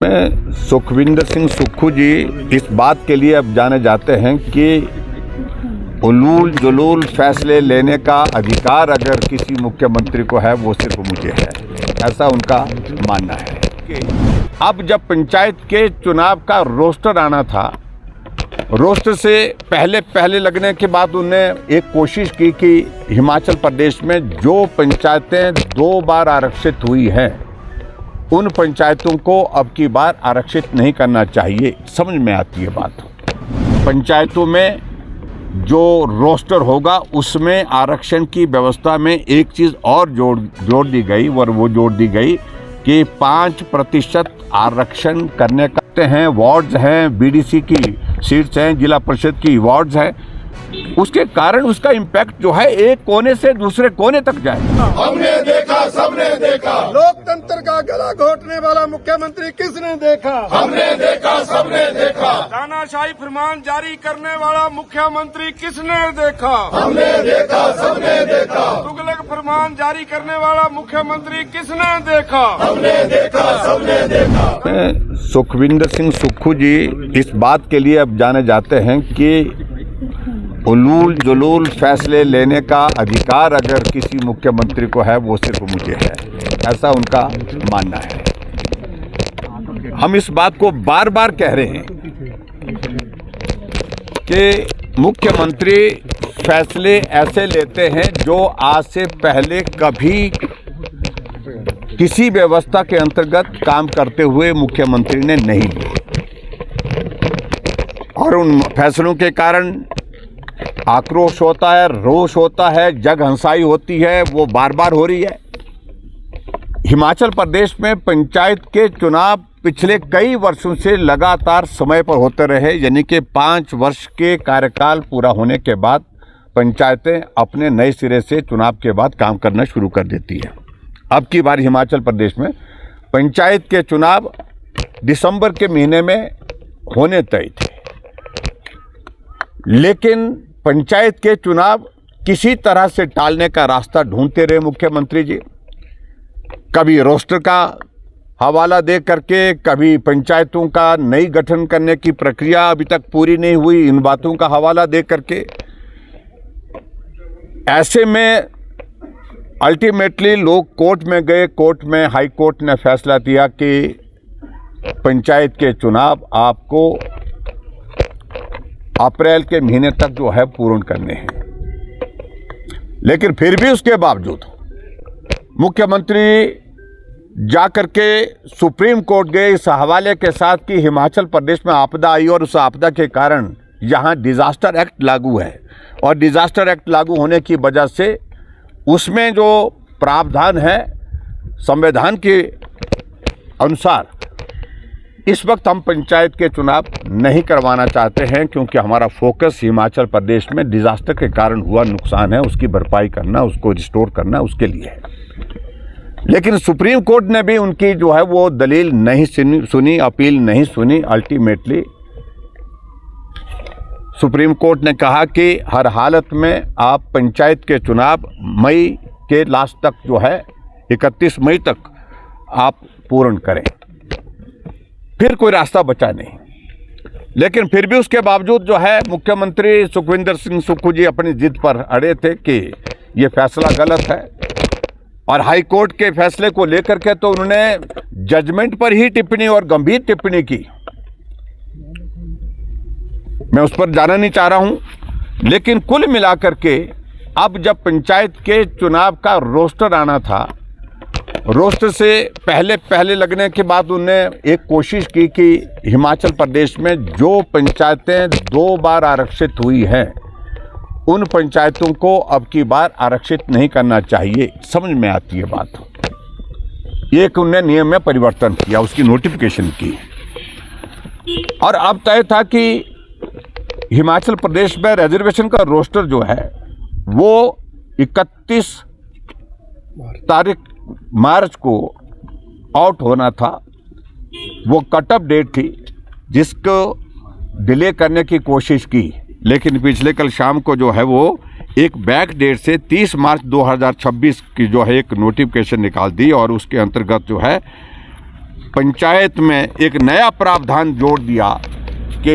में सुखविंदर सिंह सुक्खू जी इस बात के लिए अब जाने जाते हैं कि उलूल जुलूल फैसले लेने का अधिकार अगर किसी मुख्यमंत्री को है वो सिर्फ मुझे है, ऐसा उनका मानना है। अब जब पंचायत के चुनाव का रोस्टर आना था, रोस्टर से पहले लगने के बाद उन्होंने एक कोशिश की कि हिमाचल प्रदेश में जो पंचायतें 2 बार आरक्षित हुई हैं उन पंचायतों को अब की बार आरक्षित नहीं करना चाहिए। समझ में आती है बात। पंचायतों में जो रोस्टर होगा उसमें आरक्षण की व्यवस्था में एक चीज़ और जोड़ दी गई और वो जोड़ दी गई कि 5% आरक्षण करने का हैं। वार्ड्स हैं, बीडीसी की सीट्स हैं, जिला परिषद की वार्ड्स हैं। उसके कारण उसका इम्पैक्ट जो है एक कोने से दूसरे कोने तक जाए। हमने देखा, सबने देखा, लोकतंत्र का गला घोटने वाला मुख्यमंत्री किसने देखा? हमने देखा, सबने देखा। तानाशाही फरमान जारी करने वाला मुख्यमंत्री किसने देखा? हमने देखा, सबने देखा। तुगलक फरमान जारी करने वाला मुख्यमंत्री किसने देखा? हमने देखा, सबने देखा। सुखविंदर सिंह सुक्खू जी इस बात के लिए अब जाने जाते हैं कि उलूल जुलूल फैसले लेने का अधिकार अगर किसी मुख्यमंत्री को है वो सिर्फ मुझे है, ऐसा उनका मानना है। हम इस बात को बार बार कह रहे हैं कि मुख्यमंत्री फैसले ऐसे लेते हैं जो आज से पहले कभी किसी व्यवस्था के अंतर्गत काम करते हुए मुख्यमंत्री ने नहीं लिए, और उन फैसलों के कारण आक्रोश होता है, रोष होता है, जगहंसाई होती है, वो बार बार हो रही है। हिमाचल प्रदेश में पंचायत के चुनाव पिछले कई वर्षों से लगातार समय पर होते रहे, यानी कि 5 वर्ष के कार्यकाल पूरा होने के बाद पंचायतें अपने नए सिरे से चुनाव के बाद काम करना शुरू कर देती है। अब की बार हिमाचल प्रदेश में पंचायत के चुनाव दिसंबर के महीने में होने तय थे, लेकिन पंचायत के चुनाव किसी तरह से टालने का रास्ता ढूंढते रहे मुख्यमंत्री जी। कभी रोस्टर का हवाला दे करके, कभी पंचायतों का नई गठन करने की प्रक्रिया अभी तक पूरी नहीं हुई, इन बातों का हवाला दे करके। ऐसे में अल्टीमेटली लोग कोर्ट में गए। कोर्ट में हाई कोर्ट ने फैसला दिया कि पंचायत के चुनाव आपको अप्रैल के महीने तक जो है पूर्ण करने हैं। लेकिन फिर भी उसके बावजूद मुख्यमंत्री जाकर के सुप्रीम कोर्ट गए इस हवाले के साथ कि हिमाचल प्रदेश में आपदा आई और उस आपदा के कारण यहाँ डिजास्टर एक्ट लागू है, और डिजास्टर एक्ट लागू होने की वजह से उसमें जो प्रावधान है संविधान के अनुसार इस वक्त हम पंचायत के चुनाव नहीं करवाना चाहते हैं, क्योंकि हमारा फोकस हिमाचल प्रदेश में डिजास्टर के कारण हुआ नुकसान है उसकी भरपाई करना, उसको रिस्टोर करना, उसके लिए है। लेकिन सुप्रीम कोर्ट ने भी उनकी जो है वो दलील नहीं सुनी, अपील नहीं सुनी। अल्टीमेटली सुप्रीम कोर्ट ने कहा कि हर हालत में आप पंचायत के चुनाव मई के लास्ट तक जो है 31 मई तक आप पूर्ण करें। फिर कोई रास्ता बचा नहीं। लेकिन फिर भी उसके बावजूद जो है मुख्यमंत्री सुखविंदर सिंह सुक्खू जी अपनी जिद पर अड़े थे कि ये फैसला गलत है, और हाई कोर्ट के फैसले को लेकर के तो उन्होंने जजमेंट पर ही टिप्पणी और गंभीर टिप्पणी की। मैं उस पर जाना नहीं चाह रहा हूं, लेकिन कुल मिलाकर के अब जब पंचायत के चुनाव का रोस्टर आना था, रोस्टर से पहले लगने के बाद उन्होंने एक कोशिश की कि हिमाचल प्रदेश में जो पंचायतें 2 बार आरक्षित हुई हैं उन पंचायतों को अब की बार आरक्षित नहीं करना चाहिए। समझ में आती है बात। एक उन्होंने नियम में परिवर्तन किया, उसकी नोटिफिकेशन की, और अब तय था कि हिमाचल प्रदेश में रिजर्वेशन का रोस्टर जो है वो 31 मार्च को आउट होना था। वो कट ऑफ डेट थी जिसको डिले करने की कोशिश की, लेकिन पिछले कल शाम को जो है वो एक बैक डेट से 30 मार्च 2026 की जो है एक नोटिफिकेशन निकाल दी, और उसके अंतर्गत जो है पंचायत में एक नया प्रावधान जोड़ दिया कि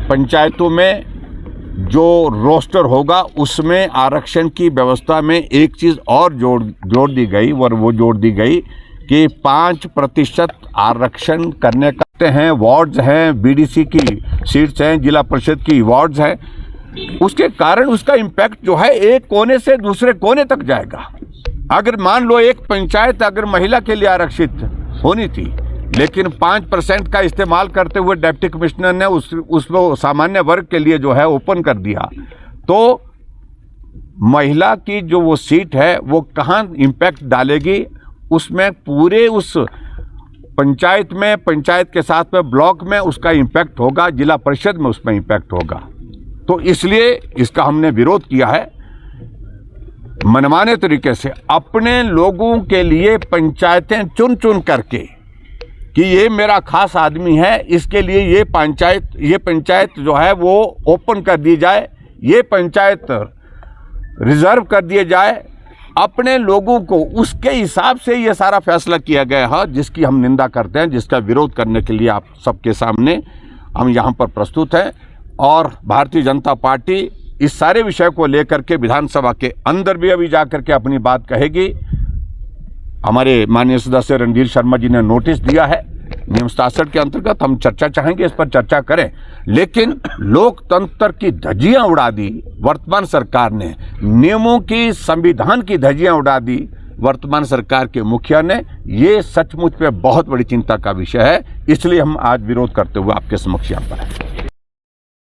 पंचायतों में जो रोस्टर होगा उसमें आरक्षण की व्यवस्था में एक चीज़ और जोड़ दी गई, और वो जोड़ दी गई कि 5% आरक्षण करने करते हैं। वार्ड्स हैं, बीडीसी की सीट्स हैं, जिला परिषद की वार्ड्स हैं, उसके कारण उसका इम्पैक्ट जो है एक कोने से दूसरे कोने तक जाएगा। अगर मान लो एक पंचायत अगर महिला के लिए आरक्षित होनी थी, लेकिन 5% का इस्तेमाल करते हुए डिप्टी कमिश्नर ने उसको सामान्य वर्ग के लिए जो है ओपन कर दिया, तो महिला की जो वो सीट है वो कहाँ इम्पैक्ट डालेगी, उसमें पूरे उस पंचायत में, पंचायत के साथ में ब्लॉक में उसका इम्पैक्ट होगा, जिला परिषद में उसमें इम्पैक्ट होगा। तो इसलिए इसका हमने विरोध किया है। मनमाने तरीके से अपने लोगों के लिए पंचायतें चुन करके कि ये मेरा खास आदमी है, इसके लिए ये पंचायत जो है वो ओपन कर दी जाए, ये पंचायत रिजर्व कर दिए जाए, अपने लोगों को उसके हिसाब से ये सारा फैसला किया गया है, जिसकी हम निंदा करते हैं, जिसका विरोध करने के लिए आप सबके सामने हम यहाँ पर प्रस्तुत हैं। और भारतीय जनता पार्टी इस सारे विषय को लेकर के विधानसभा के अंदर भी अभी जाकर के अपनी बात कहेगी। हमारे माननीय सदस्य रणधीर शर्मा जी ने नोटिस दिया है, नियम 67 के अंतर्गत हम चर्चा चाहेंगे, इस पर चर्चा करें। लेकिन लोकतंत्र की धज्जियां उड़ा दी वर्तमान सरकार ने, नियमों की, संविधान की धज्जियां उड़ा दी वर्तमान सरकार के मुखिया ने। ये सचमुच पे बहुत बड़ी चिंता का विषय है, इसलिए हम आज विरोध करते हुए आपके समक्ष यहाँ पर हैं।